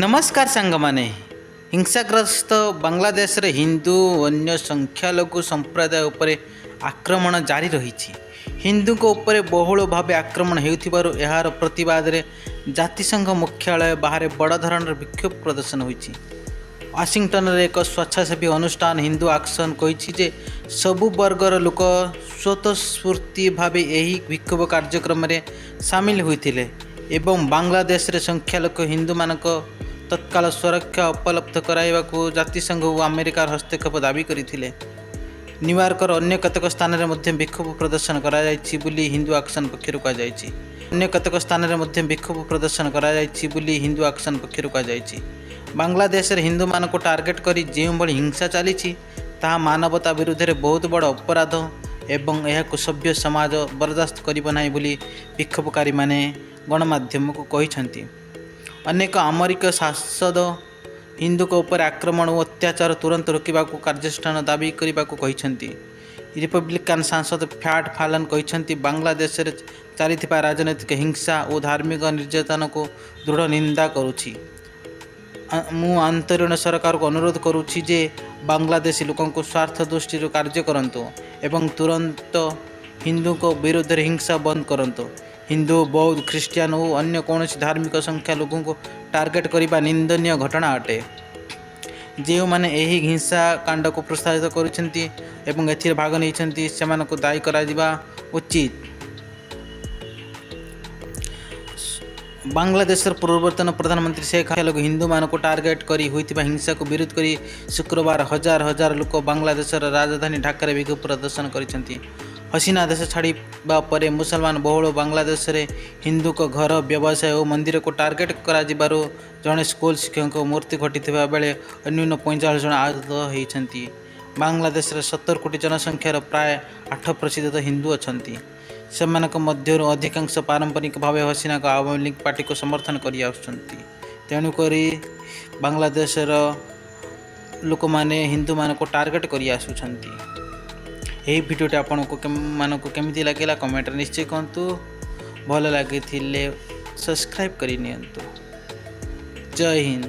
नमस्कार सांगमाने हिंसाग्रस्त बांग्लादेश रे हिंदू अन्य संख्यालघु संप्रदाय उपरे आक्रमण जारी रही हिंदू उपरे बहुल भाव आक्रमण होथिबारु एहार प्रतिवाद रे जातिसंघ मुख्यालय बाहर बड़ धरणर विक्षोभ प्रदर्शन होईछि। वाशिंगटन रे एक स्वेच्छासेवी अनुष्ठान हिंदू एक्शन कही जे सबु वर्गर लोक स्वतःस्फूर्ति भाव यही विक्षोभ कार्यक्रम रे सामिल होइथिले एवं बांग्लादेश रे संख्यालघु हिंदू मानक तत्काल सुरक्षा उपलब्ध कराइबाकू जातिसंघ और अमेरिकार हस्तक्षेप दाबी करथिले। न्यूयॉर्कर अन्य केतक स्थान में मध्य विक्षोभ प्रदर्शन कराଯାଇଛି बोली हिंदू एक्शन पक्षरु कहाଯାଇଛି। अन्य केतक स्थान में मध्य विक्षोभ प्रदर्शन कराଯାଇଛି बोली हिंदू एक्शन पक्षरु कहाଯାଇଛି। बांग्लादेश रे हिंदू मानक टार्गेट करी जो भली हिंसा चली ताहा मानवता विरुद्ध रे बहुत बड़ अपराध एवं यह सभ्य समाज बर्दाश्त करिब नाही बोली विक्षोभकारी माने गणमाध्यम को कहिसंती। अनेक अमेरिका सांसद हिंदू उपर आक्रमण और अत्याचार तुरंत रोकने कार्यानुष्ठान दाबी करने को कहिसंती। रिपब्लिकान सांसद फैट फालन कहिसंती बांग्लादेश रे चलिथिबा राजनैतिक हिंसा और धार्मिक निर्यातन को दृढ़ निंदा करुछि। मु अंतरीण सरकार को अनुरोध करुछि जे बांग्लादेशी लोकों को स्वार्थ दृष्टि कार्य करंतु एवं तुरंत हिंदू को विरुद्ध हिंसा बंद करंतु। हिंदू बौद्ध ख्रीष्टियान और अन्य कौन धार्मिक संख्या लोगों को टार्गेट करने निंदनीय घटना अटे। जो मैंने यही हिंसा कांड को प्रोत्साहित कर भाग नहीं से दायी करा उचित। बांग्लादेश पूर्वतन प्रधानमंत्री शेख हसीना हिंदू मान को टार्गेट करी होइतिबा हिंसा को विरोध करी शुक्रवार हजार हजार लोक बांग्लादेश राजधानी ढाका विक्षोभ प्रदर्शन करिसेंती। हसीना देश छाड़ा पर मुसलमान बहुल बांग्लादेश रे हिंदू को घर व्यवसाय और मंदिर को टार्गेट करा जिबारु जड़े स्कूल शिक्षक मृत्यु घटी बेले अन्यून 45 जन आहत होती। बांग्लादेश रे 70 कोटी जनसंख्यार प्राय 8% हिंदू अच्छा। से मध्य अधिकांश पारंपरिक भाव हसीना को आवामी लीग पार्टी को समर्थन करेणुक बांग्लादेश लोक मैंने हिंदू मान को टार्गेट कर यही भिडियोटी आपको केमिति लगे कमेंट निश्चय कहतु। भल लगी सब्सक्राइब करनी। जय हिंद।